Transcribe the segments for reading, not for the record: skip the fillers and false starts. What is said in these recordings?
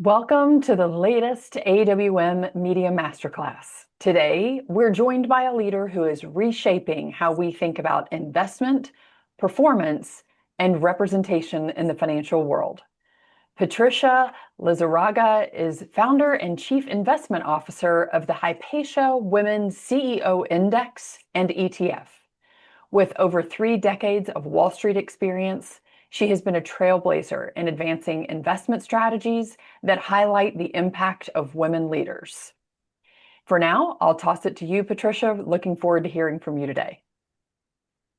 Welcome to the latest AWM Media Masterclass. Today, we're joined by a leader who is reshaping how we think about investment, performance, and representation in the financial world. Patricia Lizarraga is founder and chief investment officer of the Hypatia Women's CEO Index and ETF. With over 3 decades of Wall Street experience, she has been a trailblazer in advancing investment strategies that highlight the impact of women leaders. For now, I'll toss it to you, Patricia. Looking forward to hearing from you today.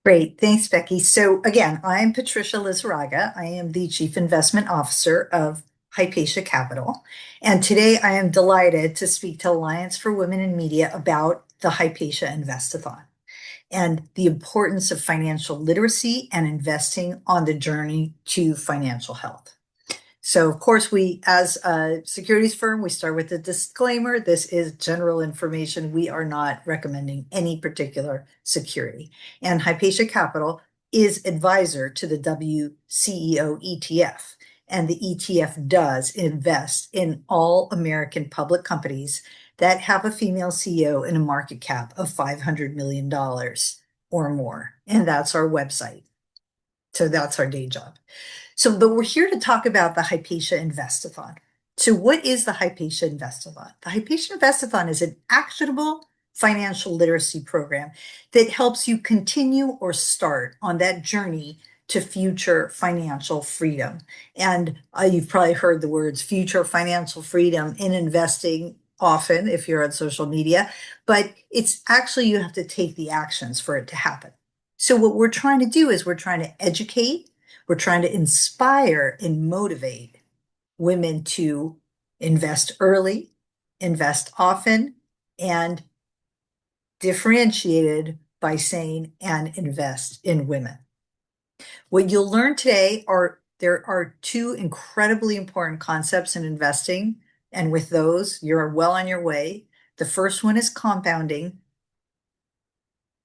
Great. Thanks, Becky. So again, I'm Patricia Lizarraga. I am the Chief Investment Officer of Hypatia Capital. And today I am delighted to speak to Alliance for Women in Media about the Hypatia Investathon and the importance of financial literacy and investing on the journey to financial health. So of course, we, as a securities firm, we start with a disclaimer. This is general information. We are not recommending any particular security. And Hypatia Capital is advisor to the WCEO ETF. And the ETF does invest in all American public companies that have a female CEO and a market cap of $500 million or more. And that's our website. So that's our day job. So, but we're here to talk about the Hypatia Investathon. So what is the Hypatia Investathon? The Hypatia Investathon is an actionable financial literacy program that helps you continue or start on that journey to future financial freedom. And you've probably heard the words future financial freedom in investing often if you're on social media, but it's actually you have to take the actions for it to happen. So what we're trying to do is we're trying to educate, we're trying to inspire and motivate women to invest early, invest often, and differentiated by saying and invest in women. What you'll learn today there are 2 incredibly important concepts in investing. And with those, you're well on your way. The first one is compounding.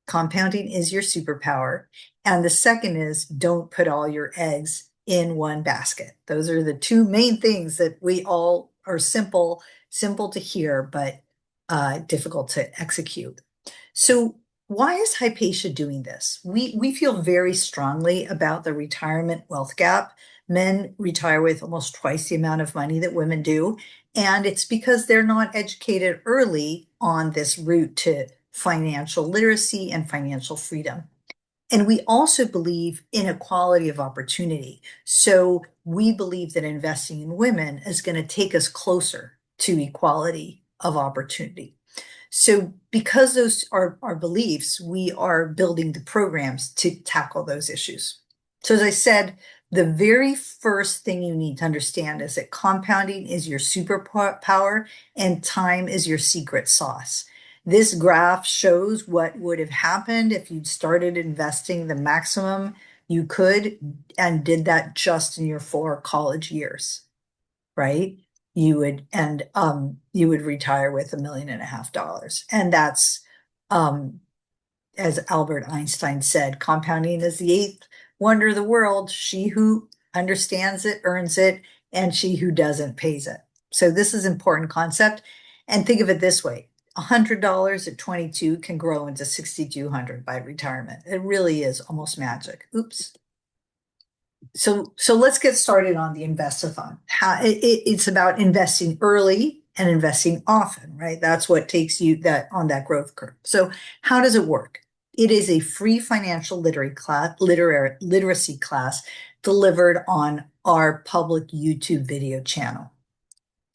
Compounding is your superpower. And the second is don't put all your eggs in one basket. Those are the 2 main things that we all are simple to hear, but difficult to execute. So why is Hypatia doing this? We feel very strongly about the retirement wealth gap. Men retire with almost twice the amount of money that women do. And it's because they're not educated early on this route to financial literacy and financial freedom. And we also believe in equality of opportunity. So we believe that investing in women is going to take us closer to equality of opportunity. So because those are our beliefs, we are building the programs to tackle those issues. So as I said, the very first thing you need to understand is that compounding is your superpower and time is your secret sauce. This graph shows what would have happened if you'd started investing the maximum you could and did that just in your 4 college years, right? You would retire with $1.5 million. And that's, as Albert Einstein said, compounding is the 8th wonder of the world. She who understands it earns it, and she who doesn't pays it. So this is an important concept. And think of it this way. $100 at 22 can grow into $6,200 by retirement. It really is almost magic. Oops. So let's get started on the Investathon. It's about investing early and investing often, right? That's what takes you on that growth curve. So how does it work? It is a free financial literacy class delivered on our public YouTube video channel.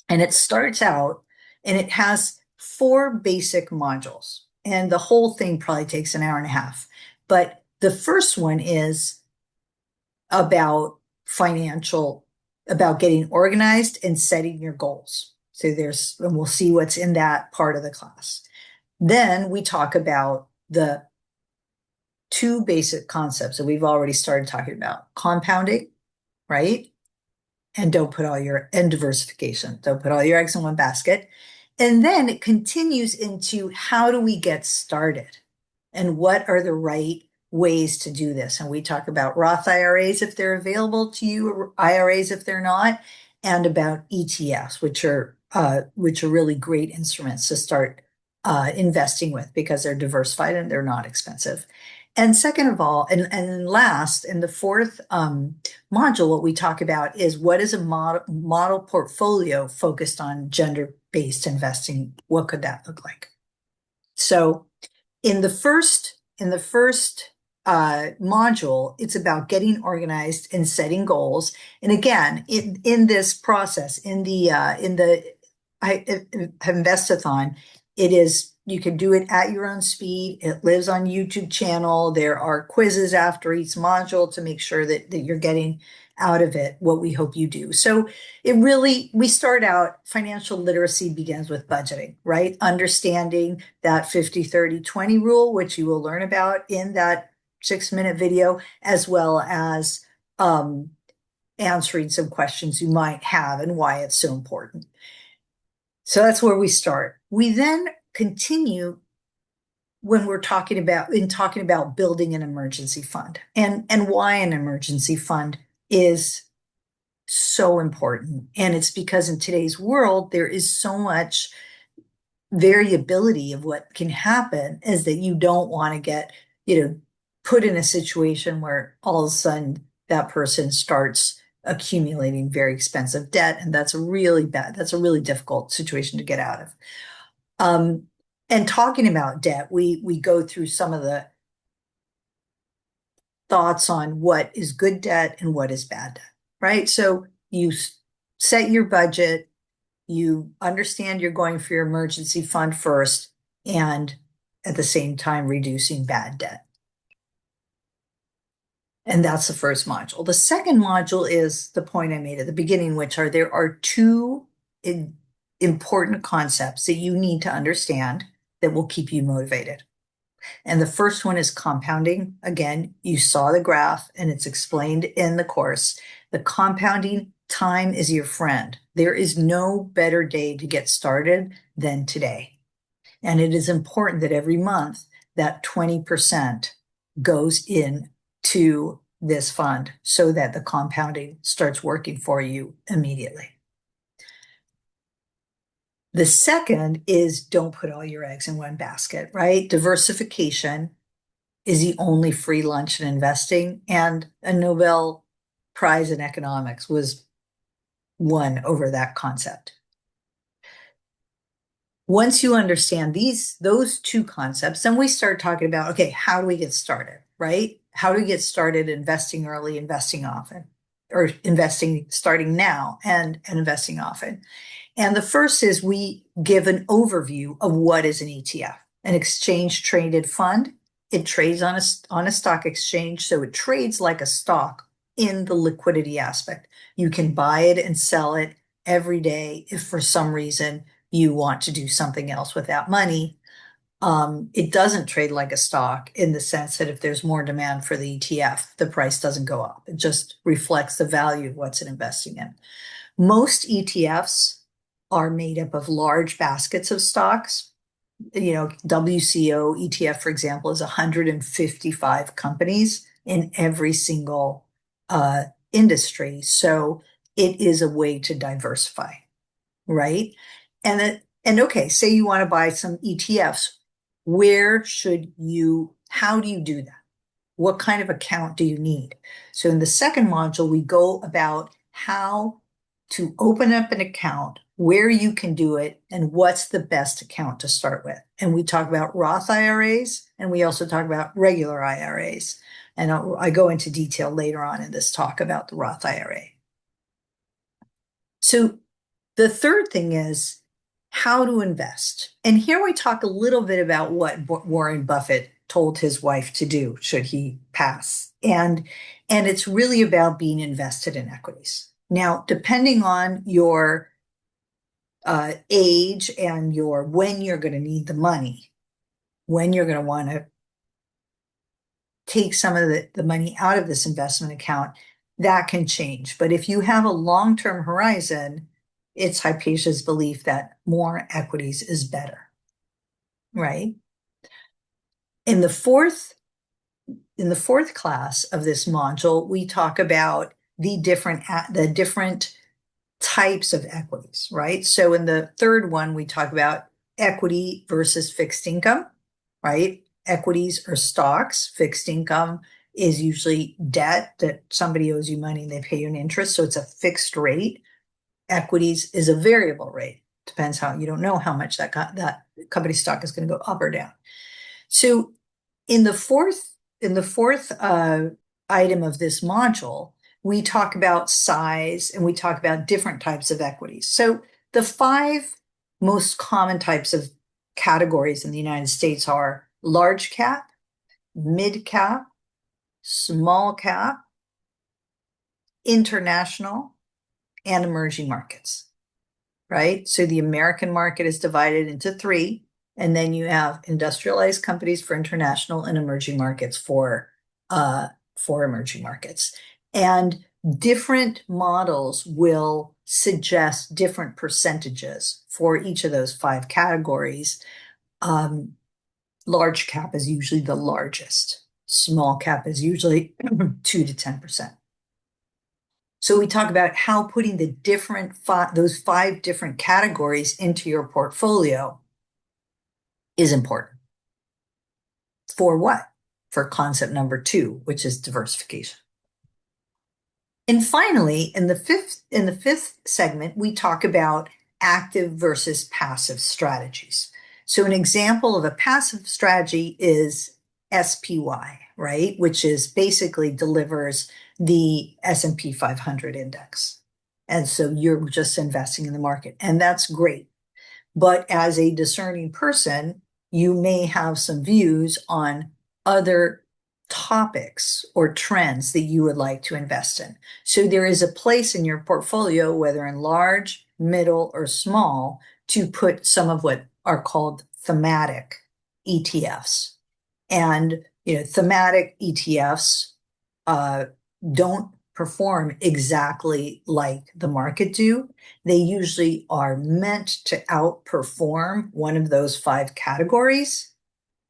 And it starts out and it has 4 basic modules. And the whole thing probably takes an hour and a half. But the first one is about getting organized and setting your goals. So and we'll see what's in that part of the class. Then we talk about the 2 basic concepts that we've already started talking about: compounding, right? And diversification. Don't put all your eggs in one basket. And then it continues into how do we get started and what are the right ways to do this. And we talk about Roth IRAs if they're available to you, or IRAs if they're not, and about ETFs, which are really great instruments to start investing with because they're diversified and they're not expensive. And second of all, and then last, in the fourth module, what we talk about is what is a model portfolio focused on gender-based investing? What could that look like? So in the first module, it's about getting organized and setting goals. And again, in this process, in the Investathon, it is, you can do it at your own speed. It lives on YouTube channel. There are quizzes after each module to make sure that you're getting out of it what we hope you do. So we start out, financial literacy begins with budgeting, right? Understanding that 50-30-20 rule, which you will learn about in that 6-minute video, as well as answering some questions you might have and why it's so important. So that's where we start. We then continue when we're talking about building an emergency fund and why an emergency fund is so important. And it's because in today's world, there is so much variability of what can happen, is that you don't want to get, put in a situation where all of a sudden that person starts accumulating very expensive debt. And that's a really difficult situation to get out of. And talking about debt, we go through some of the thoughts on what is good debt and what is bad debt, right? So you set your budget, you understand you're going for your emergency fund first, and at the same time reducing bad debt. And that's the first module. The second module is the point I made at the beginning, which are there are two important concepts that you need to understand that will keep you motivated. And the first one is compounding. Again, you saw the graph and it's explained in the course. The compounding, time is your friend. There is no better day to get started than today. And it is important that every month that 20% goes in to this fund so that the compounding starts working for you immediately. The second is don't put all your eggs in one basket, right? Diversification is the only free lunch in investing, and a Nobel Prize in economics was won over that concept. Once you understand those two concepts, then we start talking about, okay, how do we get started, right? How do we get started investing early, investing often, or investing starting now and investing often? And the first is we give an overview of what is an ETF, an exchange traded fund. It trades on a stock exchange, so it trades like a stock in the liquidity aspect. You can buy it and sell it every day if for some reason you want to do something else with that money. It doesn't trade like a stock in the sense that if there's more demand for the ETF, the price doesn't go up. It just reflects the value of what's it investing in. Most ETFs are made up of large baskets of stocks. WCO ETF, for example, is 155 companies in every single industry. So it is a way to diversify, right? And okay, say you want to buy some ETFs. How do you do that? What kind of account do you need? So in the second module, we go about how to open up an account, where you can do it, and what's the best account to start with. And we talk about Roth IRAs, and we also talk about regular IRAs. And I go into detail later on in this talk about the Roth IRA. So the third thing is how to invest. And here we talk a little bit about what Warren Buffett told his wife to do should he pass. And it's really about being invested in equities. Now, depending on your age and when you're going to need the money, when you're going to want to take some of the money out of this investment account, that can change. But if you have a long-term horizon, it's Hypatia's belief that more equities is better, right? In the fourth class of this module, we talk about the different types of equities, right? So in the third one, we talk about equity versus fixed income, right? Equities are stocks, fixed income is usually debt that somebody owes you money and they pay you an interest. So it's a fixed rate. Equities is a variable rate. Depends how, you don't know how much that company stock is going to go up or down. So in the fourth item of this module, we talk about size and we talk about different types of equities. So the 5 most common types of categories in the United States are large cap, mid cap, small cap, international, and emerging markets, right? So the American market is divided into 3, and then you have industrialized companies for international and emerging markets for emerging markets. And different models will suggest different percentages for each of those 5 categories. Large cap is usually the largest. Small cap is usually 2 to 10%. So we talk about how putting the those 5 different categories into your portfolio is important. For what? For concept number 2, which is diversification. And finally, in the fifth segment, we talk about active versus passive strategies. So an example of a passive strategy is SPY, right? Which is basically delivers the S&P 500 index. And so you're just investing in the market, and that's great. But as a discerning person, you may have some views on other topics or trends that you would like to invest in. So there is a place in your portfolio, whether in large, middle, or small, to put some of what are called thematic ETFs. And thematic ETFs don't perform exactly like the market do. They usually are meant to outperform one of those 5 categories.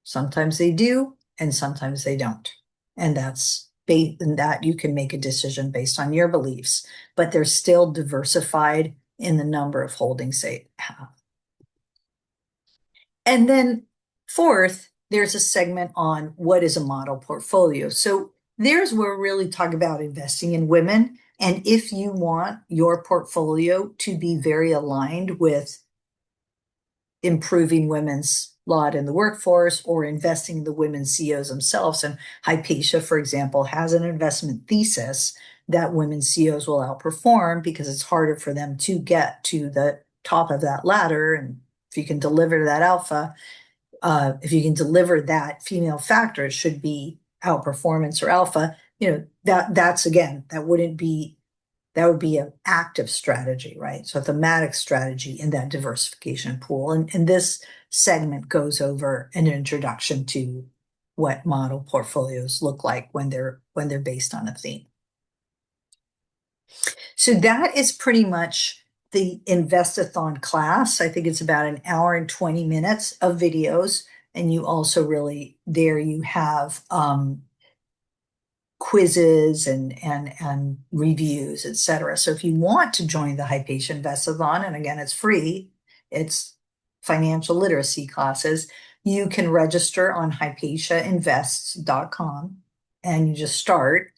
Sometimes they do, and sometimes they don't. And that's based on that you can make a decision based on your beliefs, but they're still diversified in the number of holdings they have. And then fourth, there's a segment on what is a model portfolio. So there's where we really talk about investing in women. And if you want your portfolio to be very aligned with improving women's lot in the workforce or investing in the women CEOs themselves, and Hypatia, for example, has an investment thesis that women CEOs will outperform because it's harder for them to get to the top of that ladder. And if you can deliver that alpha, if you can deliver that female factor, it should be outperformance or alpha. That would be an active strategy, right? So a thematic strategy in that diversification pool. And this segment goes over an introduction to what model portfolios look like when they're based on a theme. So that is pretty much the Investathon class. I think it's about 1 hour and 20 minutes of videos. And you also there you have quizzes and reviews, etc. So if you want to join the Hypatia Investathon, and again, it's free, it's financial literacy classes, you can register on hypatiainvests.com and you just start.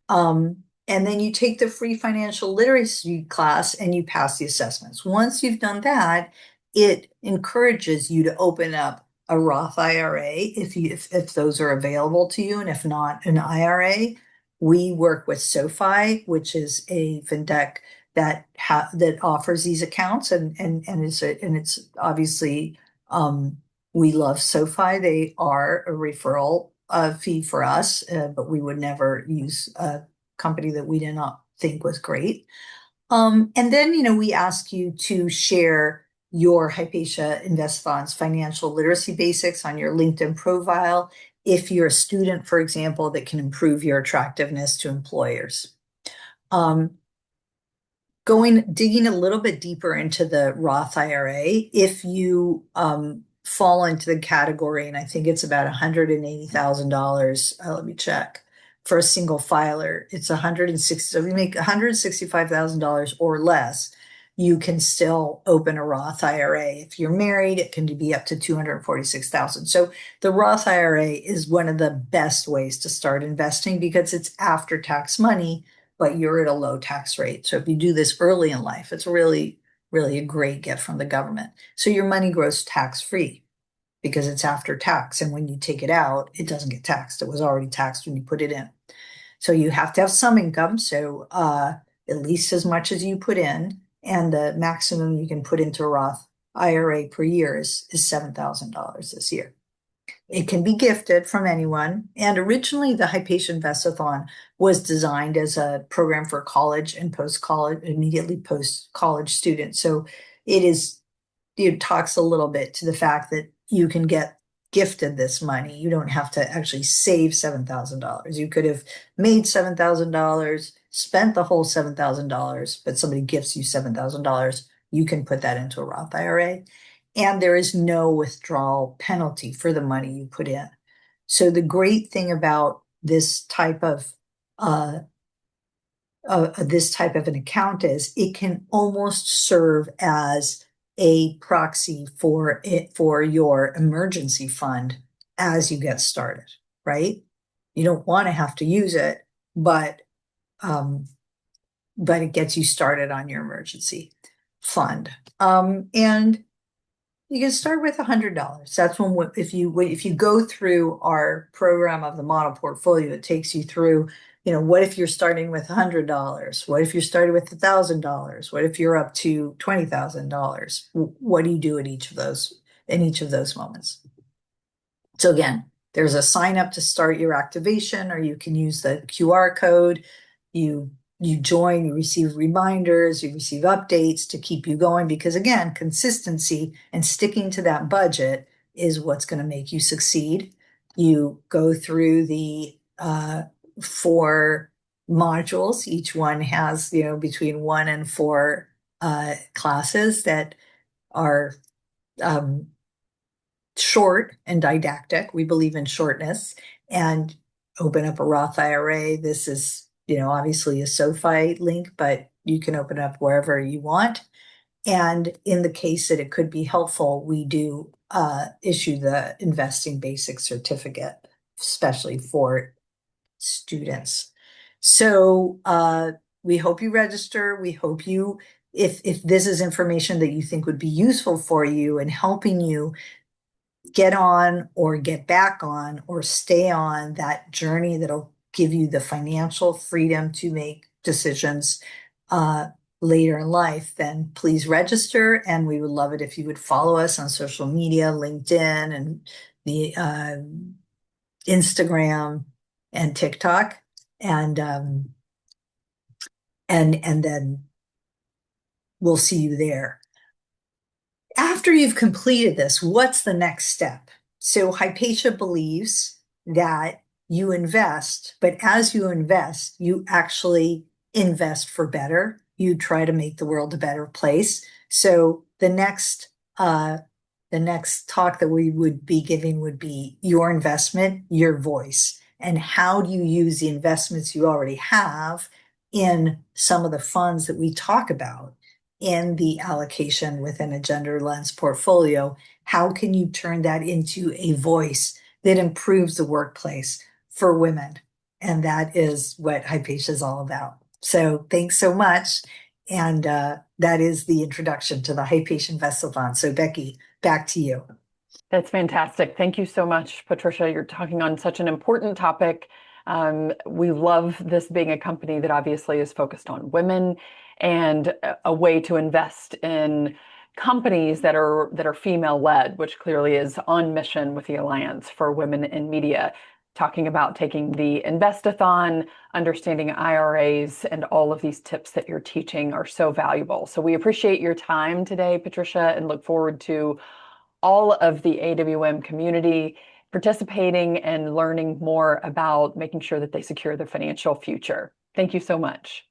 And then you take the free financial literacy class and you pass the assessments. Once you've done that, it encourages you to open up a Roth IRA if those are available to you, and if not, an IRA. We work with SoFi, which is a fintech that offers these accounts, and it's obviously we love SoFi. They are a referral fee for us, but we would never use a company that we did not think was great. And then we ask you to share your Hypatia Investathon's financial literacy basics on your LinkedIn profile if you're a student, for example, that can improve your attractiveness to employers. Digging a little bit deeper into the Roth IRA, if you fall into the category, and I think it's about $180,000, let me check, for a single filer, it's 160. So if you make $165,000 or less, you can still open a Roth IRA. If you're married, it can be up to 246,000. So the Roth IRA is one of the best ways to start investing because it's after tax money, but you're at a low tax rate. So if you do this early in life, it's really, really a great gift from the government. So your money grows tax free because it's after tax. And when you take it out, it doesn't get taxed. It was already taxed when you put it in. So you have to have some income. So at least as much as you put in, and the maximum you can put into a Roth IRA per year is $7,000 this year. It can be gifted from anyone. And originally, the Hypatia Investathon was designed as a program for college and post-college, immediately post-college students. So it talks a little bit to the fact that you can get gifted this money. You don't have to actually save $7,000. You could have made $7,000, spent the whole $7,000, but somebody gifts you $7,000. You can put that into a Roth IRA. And there is no withdrawal penalty for the money you put in. So the great thing about this type of an account is it can almost serve as a proxy for your emergency fund as you get started, right? You don't want to have to use it, but it gets you started on your emergency fund. And you can start with $100. That's if you go through our program of the model portfolio, it takes you through, what if you're starting with $100? What if you're starting with $1,000? What if you're up to $20,000? What do you do in each of those moments? So again, there's a sign up to start your activation, or you can use the QR code. You join, you receive reminders, you receive updates to keep you going because, again, consistency and sticking to that budget is what's going to make you succeed. You go through the 4 modules. Each one has, between 1 and 4 classes that are short and didactic. We believe in shortness. And open up a Roth IRA. This is obviously a SoFi link, but you can open it up wherever you want. And in the case that it could be helpful, we do issue the Investing Basic Certificate, especially for students. So we hope you register. We hope if this is information that you think would be useful for you and helping you get on or get back on or stay on that journey that'll give you the financial freedom to make decisions later in life, then please register. And we would love it if you would follow us on social media, LinkedIn and the Instagram and TikTok. And then we'll see you there. After you've completed this, what's the next step? So Hypatia believes that you invest, but as you invest, you actually invest for better. You try to make the world a better place. So the next talk that we would be giving would be your investment, your voice, and how do you use the investments you already have in some of the funds that we talk about in the allocation within a gender lens portfolio. How can you turn that into a voice that improves the workplace for women? And that is what Hypatia is all about. So thanks so much. And that is the introduction to the Hypatia Investathon. So Becky, back to you. That's fantastic. Thank you so much, Patricia. You're talking on such an important topic. We love this being a company that obviously is focused on women and a way to invest in companies that are female-led, which clearly is on mission with the Alliance for Women in Media, talking about taking the Investathon, understanding IRAs, and all of these tips that you're teaching are so valuable. So we appreciate your time today, Patricia, and look forward to all of the AWM community participating and learning more about making sure that they secure their financial future. Thank you so much.